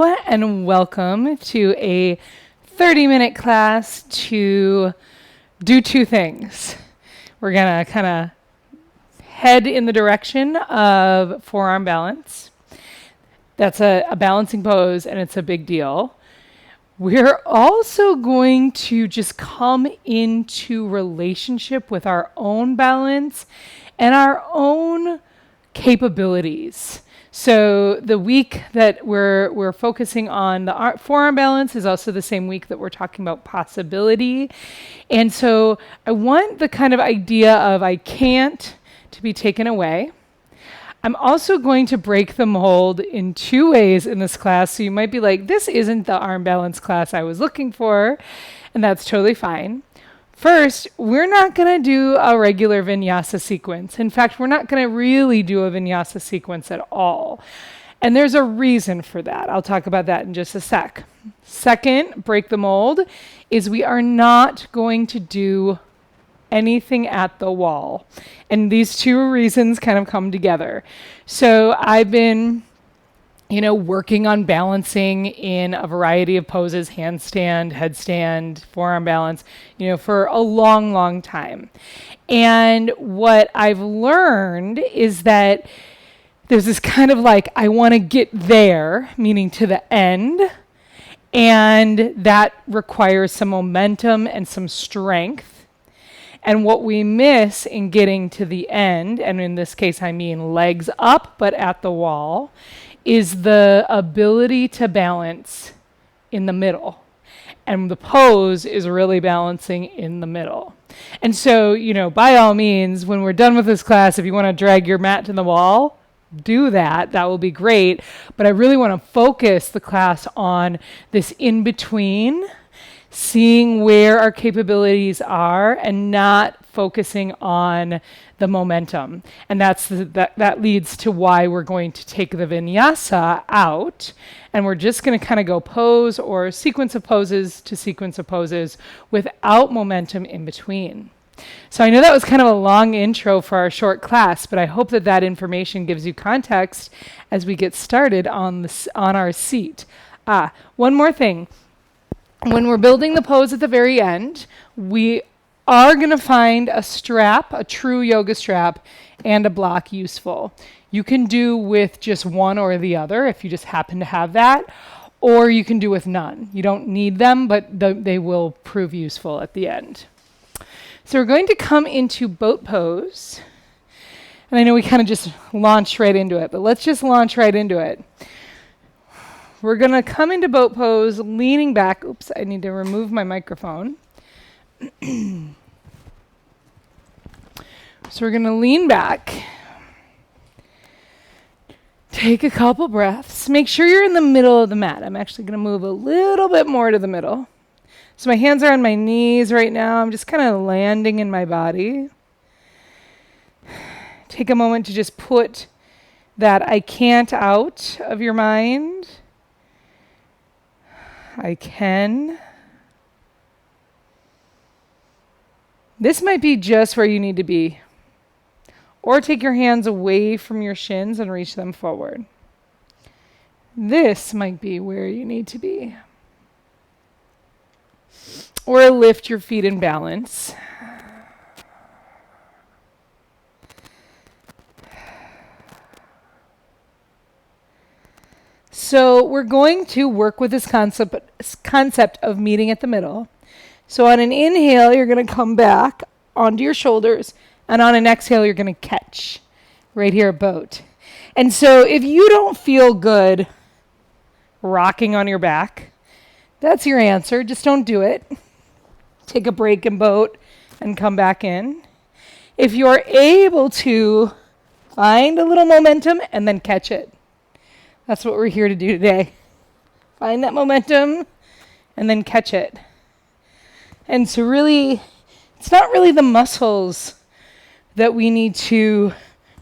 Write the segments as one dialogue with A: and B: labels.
A: And welcome to a 30-minute class to do two things. We're going to kind of head in the direction of forearm balance. That's a balancing pose, and it's a big deal. We're also going to just come into relationship with our own balance and our own capabilities. So the week that we're focusing on the forearm balance is also the same week that we're talking about possibility. And so I want the kind of idea of I can't to be taken away. I'm also going to break the mold in two ways in this class. So you might be like, this isn't the arm balance class I was looking for, and that's totally fine. First, we're not going to do a regular vinyasa sequence. In fact, we're not going to really do a vinyasa sequence at all. And there's a reason for that. I'll talk about that in just a sec. Second, break the mold, is we are not going to do anything at the wall. And these two reasons kind of come together. So I've been working on balancing in a variety of poses, handstand, headstand, forearm balance, for a long, long time. And what I've learned is that there's this kind of like, I want to get there, meaning to the end, and that requires some momentum and some strength. And what we miss in getting to the end, and in this case I mean legs up but at the wall, is the ability to balance in the middle. And the pose is really balancing in the middle. And so, by all means, when we're done with this class, if you want to drag your mat to the wall, do that. That will be great. But I really want to focus the class on this in-between, seeing where our capabilities are and not focusing on the momentum. And that leads to why we're going to take the vinyasa out, and we're just going to kind of go pose or sequence of poses to sequence of poses without momentum in between. So I know that was kind of a long intro for our short class, but I hope that information gives you context as we get started on our seat. One more thing. When we're building the pose at the very end, we are going to find a strap, a true yoga strap, and a block useful. You can do with just one or the other if you just happen to have that, or you can do with none. You don't need them, but they will prove useful at the end. So we're going to come into boat pose. And I know we kind of just launched right into it, but let's just launch right into it. We're going to come into boat pose, leaning back. Oops, I need to remove my microphone. So we're going to lean back. Take a couple breaths. Make sure you're in the middle of the mat. I'm actually going to move a little bit more to the middle. So my hands are on my knees right now. I'm just kind of landing in my body. Take a moment to just put that I can't out of your mind. I can. This might be just where you need to be. Or take your hands away from your shins and reach them forward. This might be where you need to be. Or lift your feet in balance. So we're going to work with this concept of meeting at the middle. So on an inhale, you're going to come back onto your shoulders, and on an exhale, you're going to catch right here at boat. And so if you don't feel good rocking on your back, that's your answer. Just don't do it. Take a break in boat and come back in. If you're able to, find a little momentum and then catch it. That's what we're here to do today. Find that momentum and then catch it. And so really, it's not really the muscles that we need to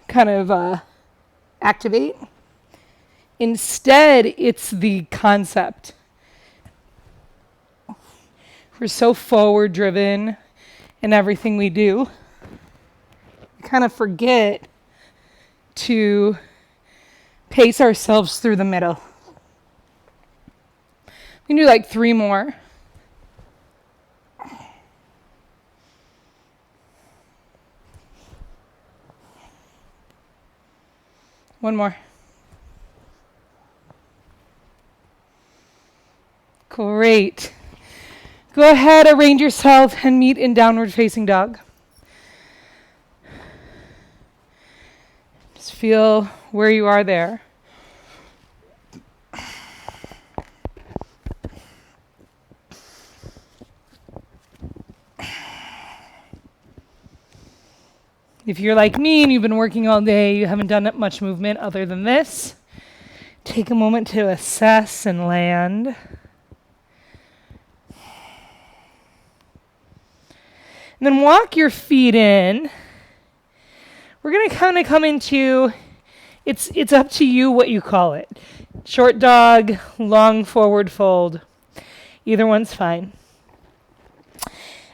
A: kind of activate. Instead, it's the concept. We're so forward driven in everything we do. We kind of forget to pace ourselves through the middle. You can do like 3 more. One more. Great. Go ahead, arrange yourself, and meet in downward facing dog. Just feel where you are there. If you're like me and you've been working all day, you haven't done much movement other than this, take a moment to assess and land. And then walk your feet in. We're going to kind of come into, it's up to you what you call it. Short dog, long forward fold. Either one's fine.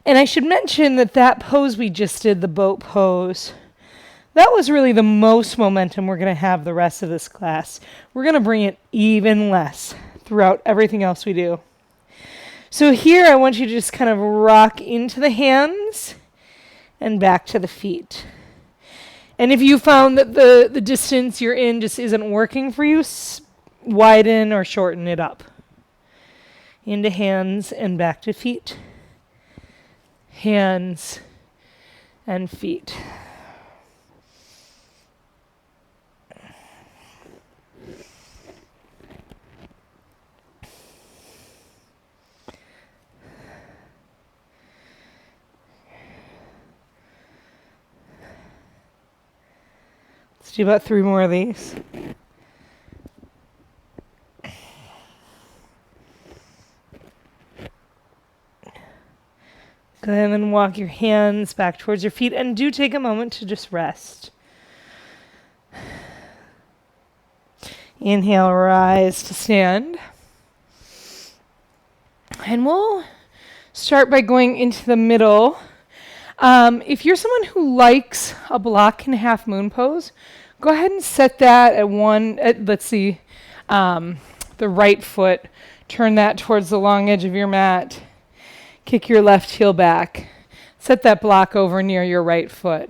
A: And I should mention that pose we just did, the boat pose, that was really the most momentum we're going to have the rest of this class. We're going to bring it even less throughout everything else we do. So here I want you to just kind of rock into the hands and back to the feet. And if you found that the distance you're in just isn't working for you, widen or shorten it up. Into hands and back to feet. Hands and feet. Let's do about 3 more of these. Go ahead and then walk your hands back towards your feet, and do take a moment to just rest. Inhale, rise to stand. And we'll start by going into the middle. If you're someone who likes a block and half moon pose, go ahead and set that at let's see, the right foot. Turn that towards the long edge of your mat. Kick your left heel back. Set that block over near your right foot.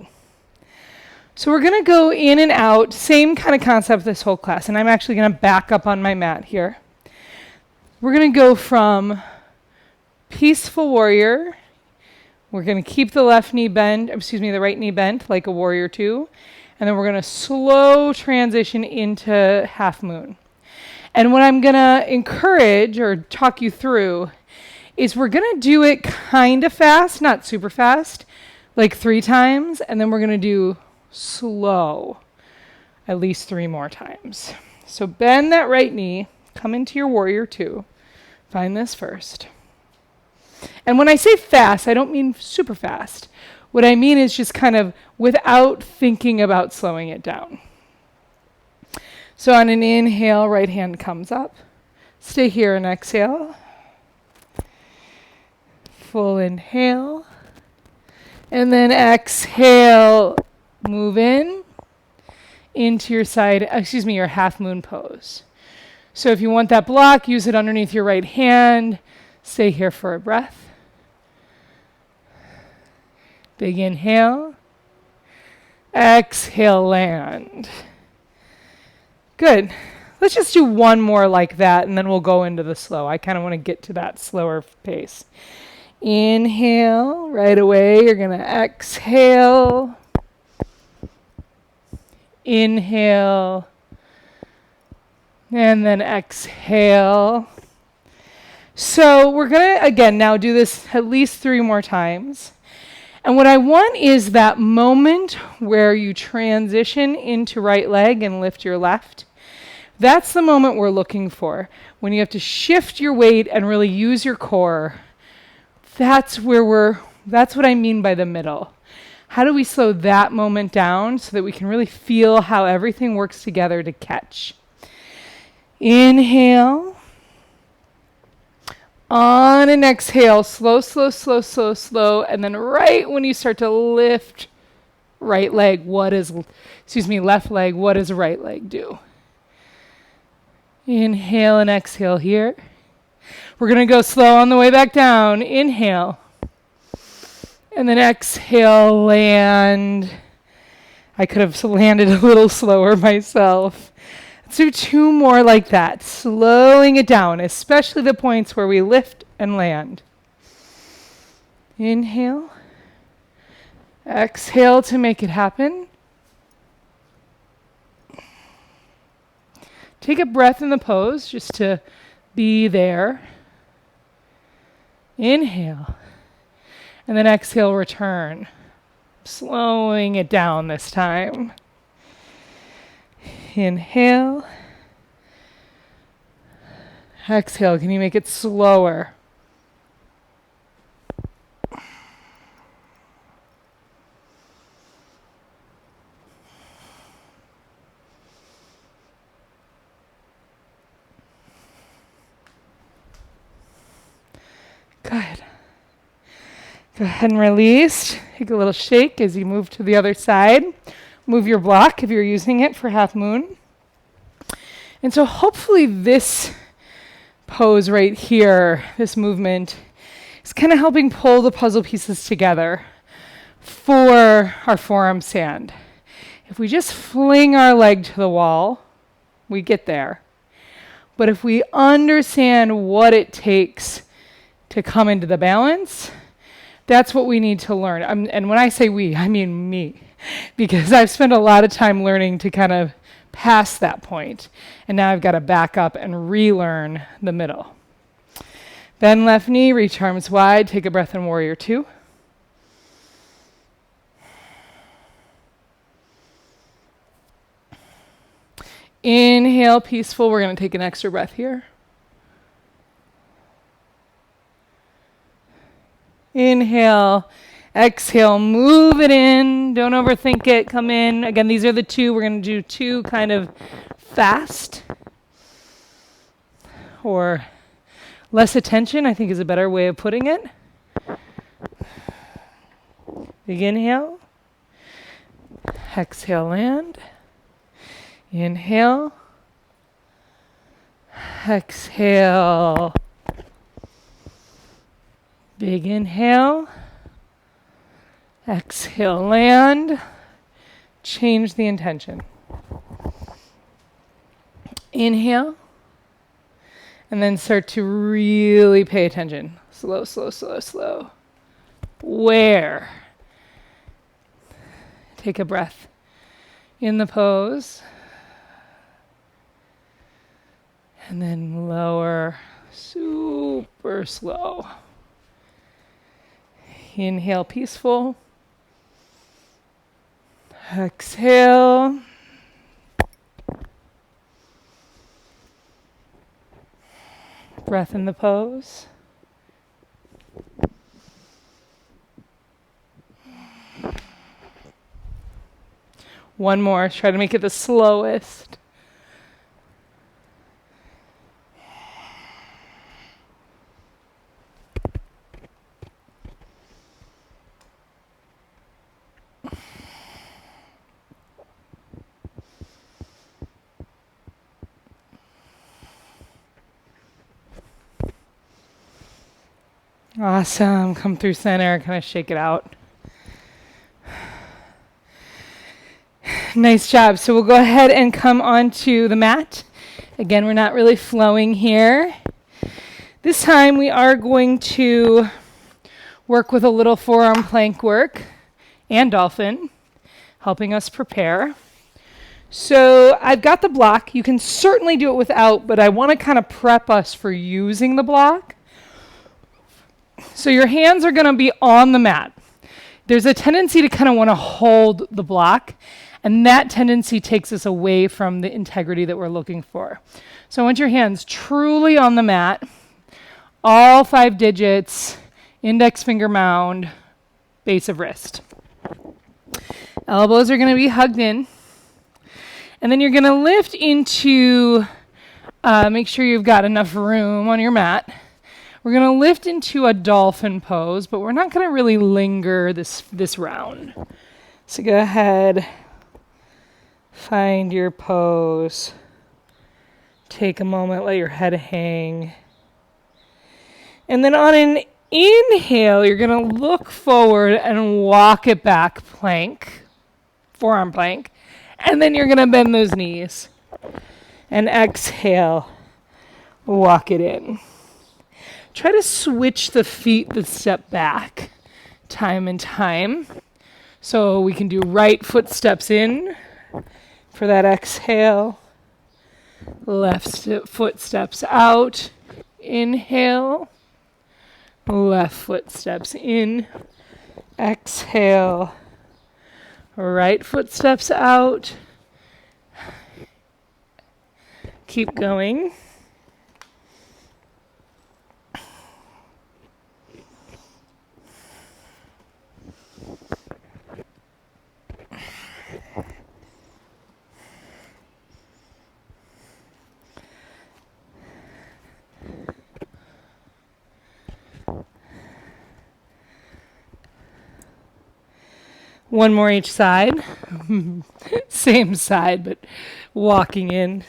A: So we're going to go in and out, same kind of concept this whole class, and I'm actually going to back up on my mat here. We're going to go from peaceful warrior. We're going to keep the right knee bent like a warrior 2, and then we're going to slow transition into half moon. And what I'm going to encourage or talk you through is we're going to do it kind of fast, not super fast, like 3 times, and then we're going to do slow at least 3 more times. So bend that right knee, come into your warrior 2. Find this first. And when I say fast, I don't mean super fast. What I mean is just kind of without thinking about slowing it down. So on an inhale, right hand comes up. Stay here and exhale. Full inhale. And then exhale, move into your half moon pose. So if you want that block, use it underneath your right hand. Stay here for a breath. Big inhale. Exhale, land. Good. Let's just do 1 more like that, and then we'll go into the slow. I kind of want to get to that slower pace. Inhale, right away, you're going to exhale. Inhale. And then exhale. So we're going to, again, now do this at least 3 more times. And what I want is that moment where you transition into right leg and lift your left. That's the moment we're looking for. When you have to shift your weight and really use your core. That's what I mean by the middle. How do we slow that moment down so that we can really feel how everything works together to catch? Inhale. On an exhale, slow, slow, slow, slow, slow. And then right when you start to lift left leg, what does right leg do? Inhale and exhale here. We're going to go slow on the way back down. Inhale. And then exhale, land. I could have landed a little slower myself. Let's do 2 more like that, slowing it down, especially the points where we lift and land. Inhale. Exhale to make it happen. Take a breath in the pose just to be there. Inhale. And then exhale, return. Slowing it down this time. Inhale. Exhale. Can you make it slower? Good. Go ahead and release. Take a little shake as you move to the other side. Move your block if you're using it for half moon. And so hopefully this pose right here, this movement, is kind of helping pull the puzzle pieces together for our forearm stand. If we just fling our leg to the wall, we get there. But if we understand what it takes to come into the balance, that's what we need to learn. And when I say we, I mean me, because I've spent a lot of time learning to kind of pass that point. And now I've got to back up and relearn the middle. Bend left knee, reach arms wide, take a breath in warrior 2. Inhale, peaceful. We're going to take an extra breath here. Inhale, exhale, move it in. Don't overthink it. Come in. Again, these are the 2. We're going to do 2 kind of fast. Or less attention, I think is a better way of putting it. Big inhale. Exhale, land. Inhale. Exhale. Big inhale. Exhale, land. Change the intention. Inhale. And then start to really pay attention. Slow, slow, slow, slow. Where? Take a breath in the pose. And then lower, super slow. Inhale, peaceful. Exhale. Breath in the pose. One more. Try to make it the slowest. Awesome. Come through center, kind of shake it out. Nice job. So we'll go ahead and come onto the mat. Again, we're not really flowing here. This time we are going to work with a little forearm plank work and dolphin, helping us prepare. So I've got the block. You can certainly do it without, but I want to kind of prep us for using the block. So your hands are going to be on the mat. There's a tendency to kind of want to hold the block, and that tendency takes us away from the integrity that we're looking for. So I want your hands truly on the mat, all 5 digits, index finger mound, base of wrist. Elbows are going to be hugged in. And then you're going to lift into, make sure you've got enough room on your mat. We're going to lift into a dolphin pose, but we're not going to really linger this round. So go ahead, find your pose. Take a moment, let your head hang. And then on an inhale, you're going to look forward and walk it back, plank, forearm plank. And then you're going to bend those knees. And exhale, walk it in. Try to switch the feet that step back time and time. So we can do right foot steps in for that exhale. Left foot steps out. Inhale. Left foot steps in. Exhale. Right foot steps out. Keep going. One more each side. Same side, but walking in.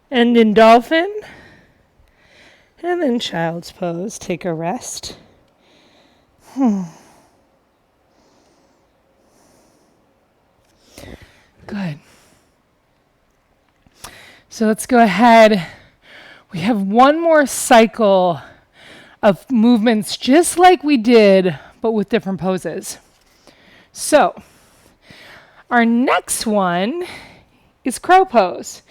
A: End in dolphin. And then child's pose. Take a rest. Good. So let's go ahead. We have one more cycle of movements just like we did, but with different poses. So our next one is crow pose.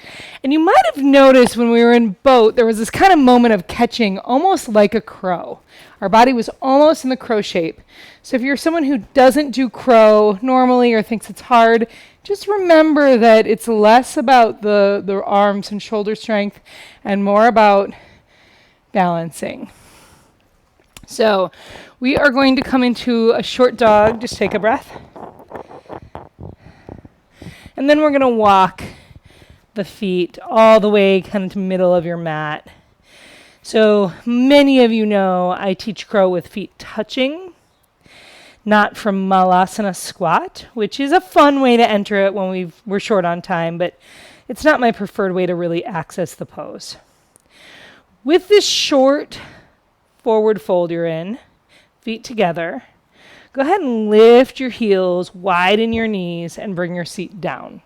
A: And you might have noticed when we were in boat, there was this kind of moment of catching almost like a crow. Our body was almost in the crow shape. So if you're someone who doesn't do crow normally or thinks it's hard, just remember that it's less about the arms and shoulder strength and more about balancing. So we are going to come into a short dog. Just take a breath. And then we're going to walk the feet all the way kind of to the middle of your mat. So many of you know I teach crow with feet touching, not from Malasana squat, which is a fun way to enter it when we're short on time, but it's not my preferred way to really access the pose. With this short forward fold you're in, feet together, go ahead and lift your heels, widen your knees, and bring your seat down.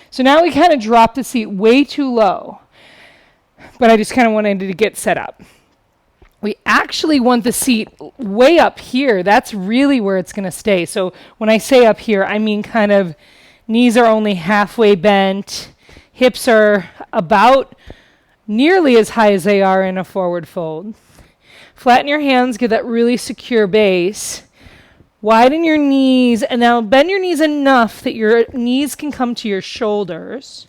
A: So now we kind of drop the seat way too low, but I just kind of wanted to get set up. We actually want the seat way up here. That's really where it's going to stay. So when I say up here, I mean kind of knees are only halfway bent, hips are about nearly as high as they are in a forward fold. Flatten your hands, get that really secure base. Widen your knees, and now bend your knees enough that your knees can come to your shoulders.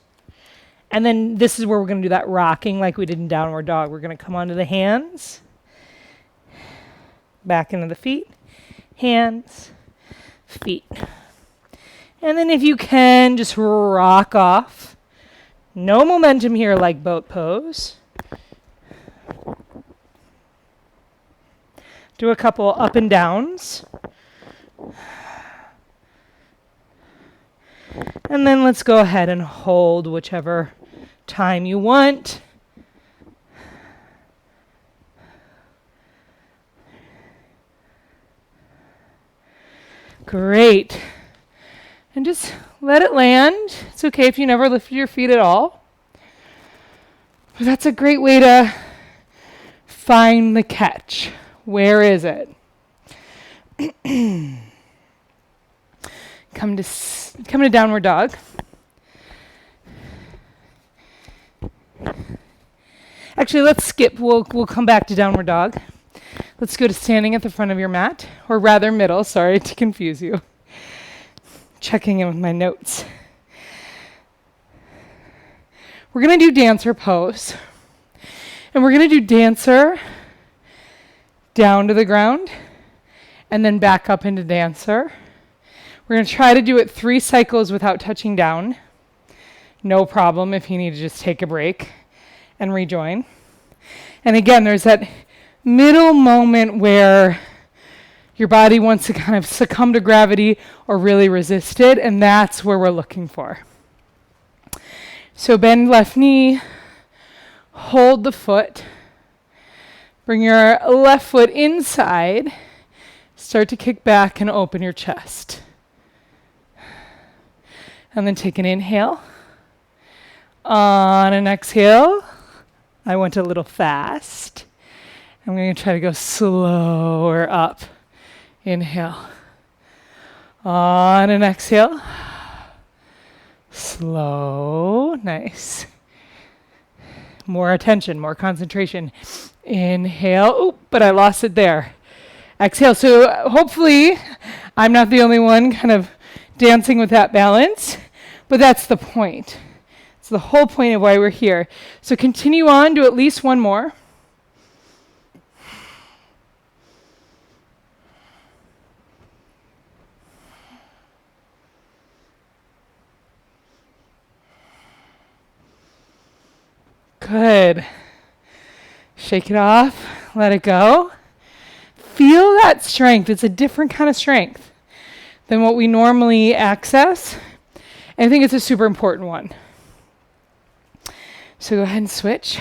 A: And then this is where we're going to do that rocking like we did in downward dog. We're going to come onto the hands, back into the feet, hands, feet. And then if you can, just rock off. No momentum here like boat pose. Do a couple up and downs. And then let's go ahead and hold whichever time you want. Great. And just let it land. It's okay if you never lifted your feet at all. But that's a great way to find the catch. Where is it? Come to downward dog. Actually, let's skip. We'll come back to downward dog. Let's go to standing at the front of your mat, or rather middle. Sorry to confuse you. Checking in with my notes. We're going to do dancer pose. And we're going to do dancer down to the ground and then back up into dancer. We're going to try to do it 3 cycles without touching down. No problem if you need to just take a break and rejoin. And again, there's that middle moment where your body wants to kind of succumb to gravity or really resist it, and that's where we're looking for. So bend left knee, hold the foot, bring your left foot inside, start to kick back and open your chest. And then take an inhale. On an exhale, I went a little fast. I'm going to try to go slower up. Inhale. On an exhale. Slow. Nice. More attention, more concentration. Inhale. Oh, but I lost it there. Exhale. So hopefully I'm not the only one kind of dancing with that balance, but that's the point. It's the whole point of why we're here. So continue on, do at least one more. Good. Shake it off, let it go. Feel that strength. It's a different kind of strength than what we normally access. And I think it's a super important one. So go ahead and switch.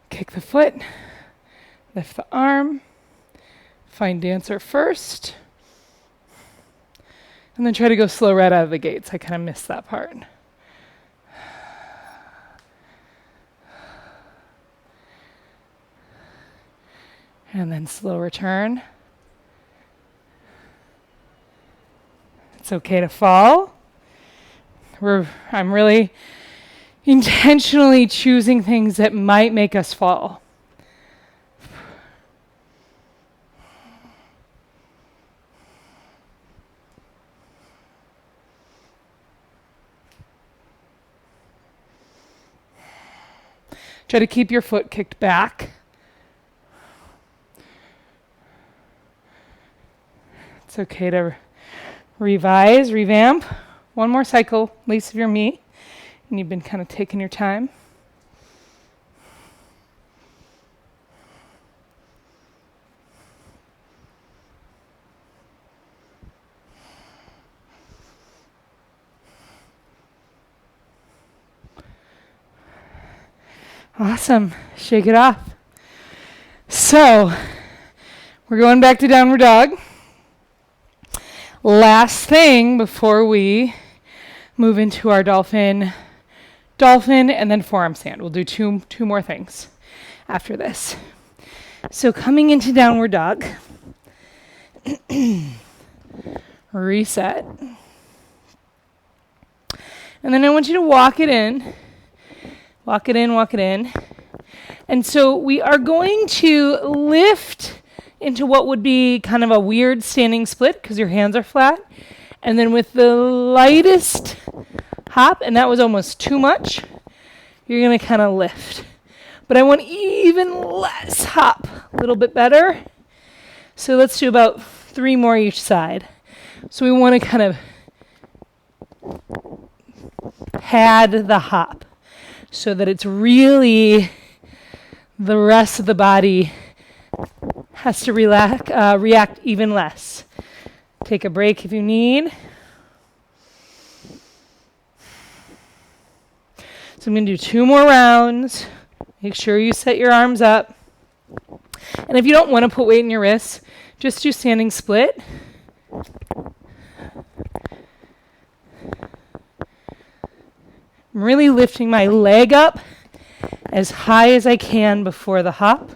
A: Kick the foot, lift the arm, find dancer first, and then try to go slow right out of the gates. I kind of missed that part. And then slow return. It's okay to fall. I'm really intentionally choosing things that might make us fall. Try to keep your foot kicked back. It's okay to revise, revamp. One more cycle, at least if you're me, and you've been kind of taking your time. Awesome. Shake it off. So, we're going back to downward dog. Last thing before we move into our dolphin, and then forearm stand. We'll do two more things after this. So coming into downward dog, reset. And then I want you to walk it in. Walk it in. And so we are going to lift into what would be kind of a weird standing split because your hands are flat. And then with the lightest hop, and that was almost too much, you're going to kind of lift. But I want even less hop, a little bit better. So let's do about 3 more each side. So we want to kind of pad the hop so that it's really the rest of the body has to react even less. Take a break if you need. So I'm going to do 2 more rounds. Make sure you set your arms up. And if you don't want to put weight in your wrists, just do standing split. I'm really lifting my leg up as high as I can before the hop.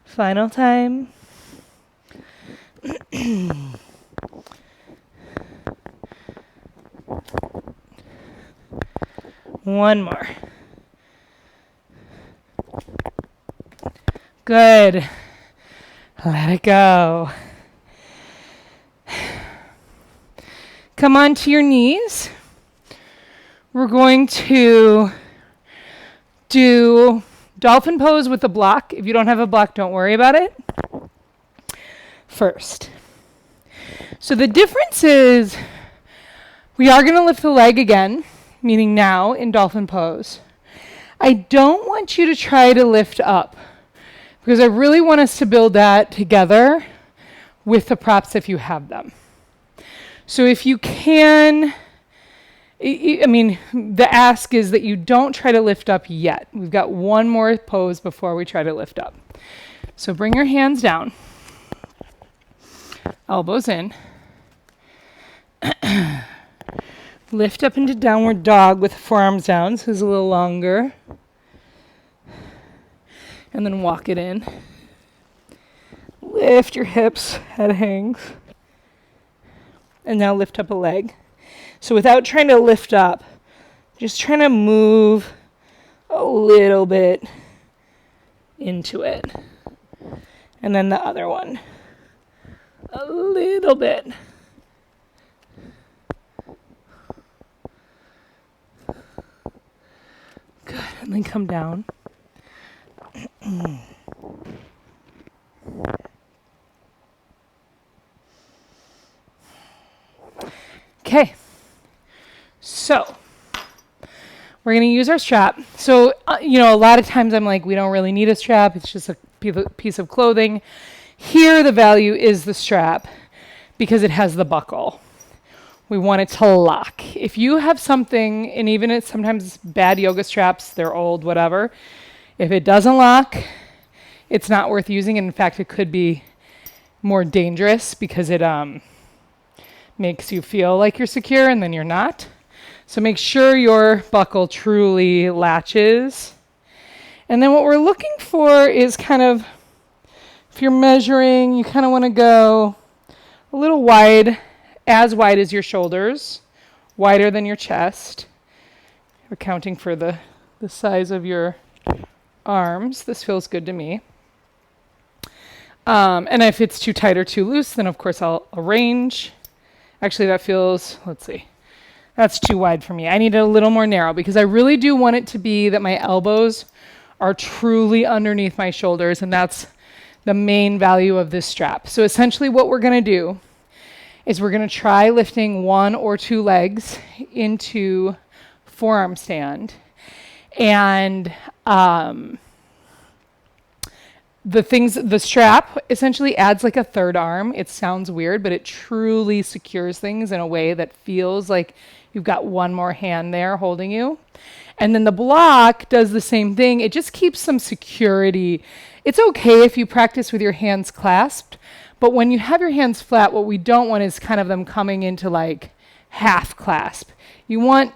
A: Final time. One more. Good. Let it go. Come onto your knees. We're going to do dolphin pose with a block. If you don't have a block, don't worry about it. First. So the difference is we are going to lift the leg again, meaning now in dolphin pose. I don't want you to try to lift up because I really want us to build that together with the props if you have them. So if you can, I mean, the ask is that you don't try to lift up yet. We've got one more pose before we try to lift up. So bring your hands down, elbows in. Lift up into downward dog with forearms down, so it's a little longer. And then walk it in. Lift your hips, head hangs. And now lift up a leg. So without trying to lift up, just trying to move a little bit into it. And then the other one. A little bit. Good, and then come down. Okay, so we're going to use our strap. So, a lot of times I'm like, we don't really need a strap. It's just a piece of clothing. Here, the value is the strap because it has the buckle. We want it to lock. If you have something, and even it's sometimes bad yoga straps, they're old, whatever, if it doesn't lock, it's not worth using. And in fact, it could be more dangerous because it makes you feel like you're secure and then you're not. So make sure your buckle truly latches. And then what we're looking for is kind of, if you're measuring, you kind of want to go a little wide, as wide as your shoulders, wider than your chest. Accounting for the size of your arms. This feels good to me. And if it's too tight or too loose, then of course I'll arrange. Actually, that feels, let's see, that's too wide for me. I need it a little more narrow because I really do want it to be that my elbows are truly underneath my shoulders, and that's the main value of this strap. So essentially what we're going to do is we're going to try lifting one or two legs into forearm stand. And the strap essentially adds like a third arm. It sounds weird, but it truly secures things in a way that feels like you've got one more hand there holding you. And then the block does the same thing. It just keeps some security. It's okay if you practice with your hands clasped, but when you have your hands flat, what we don't want is kind of them coming into like half clasp. You want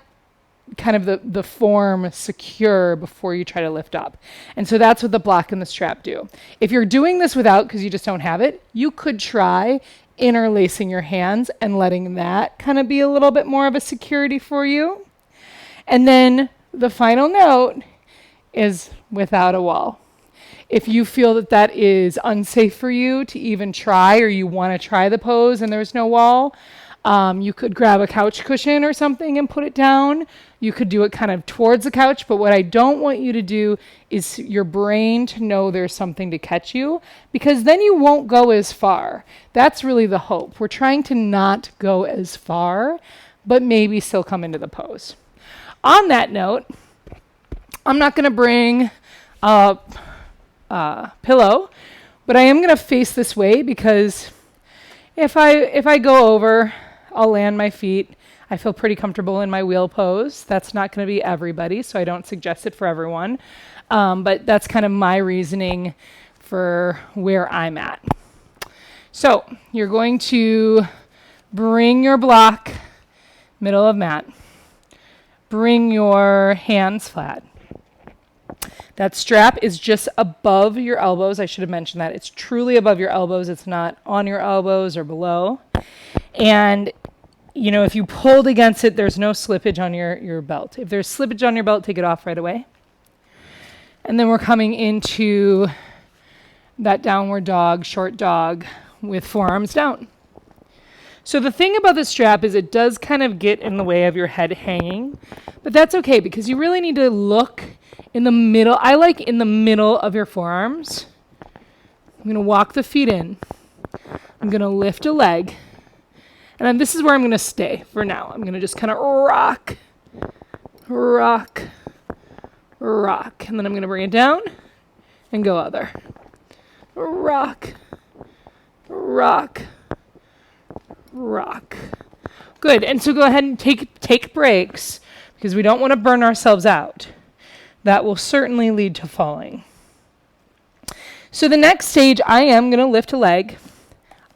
A: kind of the form secure before you try to lift up. And so that's what the block and the strap do. If you're doing this without, because you just don't have it, you could try interlacing your hands and letting that kind of be a little bit more of a security for you. And then the final note is without a wall. If you feel that that is unsafe for you to even try, or you want to try the pose and there's no wall, you could grab a couch cushion or something and put it down. You could do it kind of towards the couch, but what I don't want you to do is your brain to know there's something to catch you, because then you won't go as far. That's really the hope. We're trying to not go as far, but maybe still come into the pose. On that note, I'm not going to bring a pillow, but I am going to face this way because if I go over, I'll land my feet. I feel pretty comfortable in my wheel pose. That's not going to be everybody, so I don't suggest it for everyone. But that's kind of my reasoning for where I'm at. So you're going to bring your block middle of mat. Bring your hands flat. That strap is just above your elbows. I should have mentioned that. It's truly above your elbows. It's not on your elbows or below. And, if you pulled against it, there's no slippage on your belt. If there's slippage on your belt, take it off right away. And then we're coming into that downward dog, short dog with forearms down. So the thing about the strap is it does kind of get in the way of your head hanging, but that's okay because you really need to look in the middle. I like in the middle of your forearms. I'm going to walk the feet in. I'm going to lift a leg. And then this is where I'm going to stay for now. I'm going to just kind of rock, rock, rock. And then I'm going to bring it down and go other. Rock, rock, rock. Good. And so go ahead and take breaks because we don't want to burn ourselves out. That will certainly lead to falling. So the next stage, I am going to lift a leg.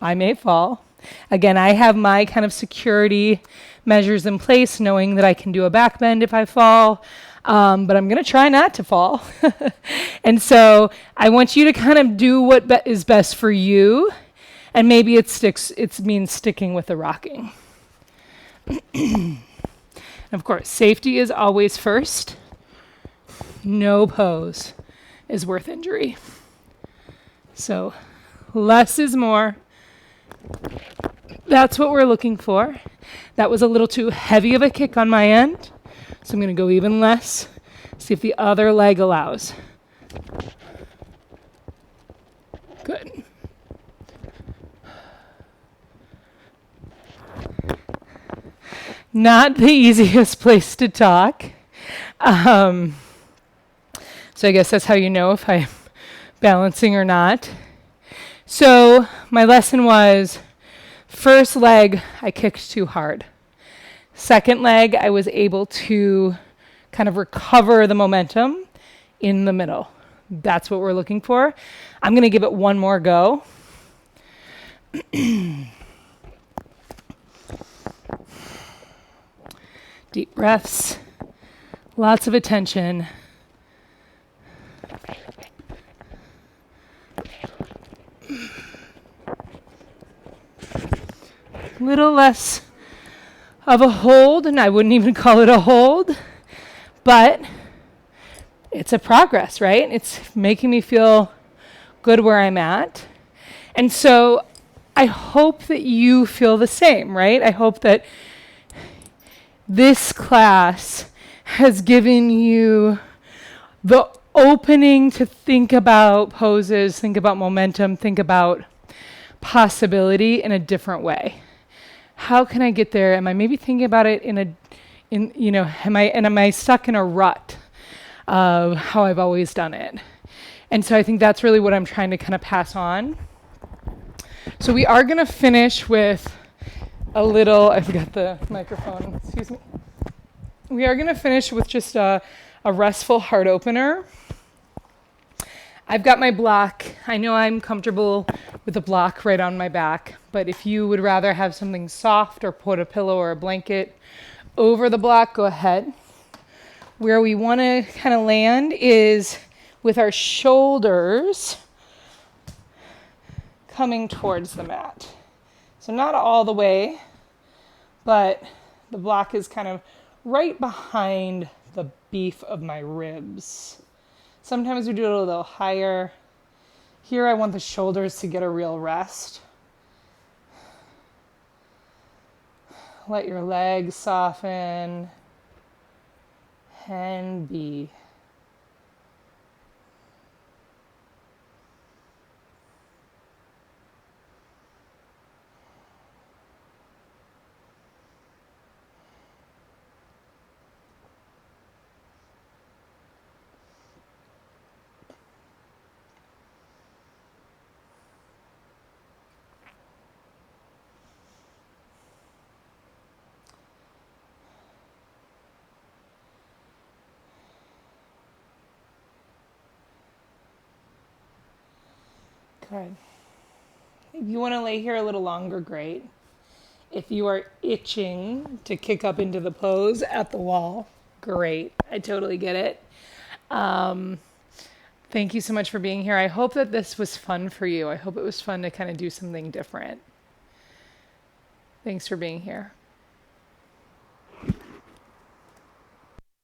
A: I may fall. Again, I have my kind of security measures in place, knowing that I can do a back bend if I fall, but I'm going to try not to fall. And so I want you to kind of do what is best for you, and maybe it means sticking with the rocking. Of course, safety is always first. No pose is worth injury. So less is more. That's what we're looking for. That was a little too heavy of a kick on my end, so I'm going to go even less. See if the other leg allows. Good. Not the easiest place to talk. So I guess that's how you know if I'm balancing or not. So my lesson was, first leg, I kicked too hard. Second leg, I was able to kind of recover the momentum in the middle. That's what we're looking for. I'm going to give it one more go. Deep breaths, lots of attention. Little less of a hold, and I wouldn't even call it a hold, but it's a progress, right? It's making me feel good where I'm at. And so I hope that you feel the same, right? I hope that this class has given you the opening to think about poses, think about momentum, think about possibility in a different way. How can I get there? Am I maybe thinking about it am I stuck in a rut of how I've always done it? And so I think that's really what I'm trying to kind of pass on. So we are going to finish with a little, I forgot the microphone, excuse me. We are going to finish with just a restful heart opener. I've got my block. I know I'm comfortable with a block right on my back, but if you would rather have something soft or put a pillow or a blanket over the block, go ahead. Where we want to kind of land is with our shoulders coming towards the mat. So not all the way, but the block is kind of right behind the beef of my ribs. Sometimes we do it a little higher. Here I want the shoulders to get a real rest. Let your legs soften and be. Good. If you want to lay here a little longer, great. If you are itching to kick up into the pose at the wall, great. I totally get it. Thank you so much for being here. I hope that this was fun for you. I hope it was fun to kind of do something different. Thanks for being here.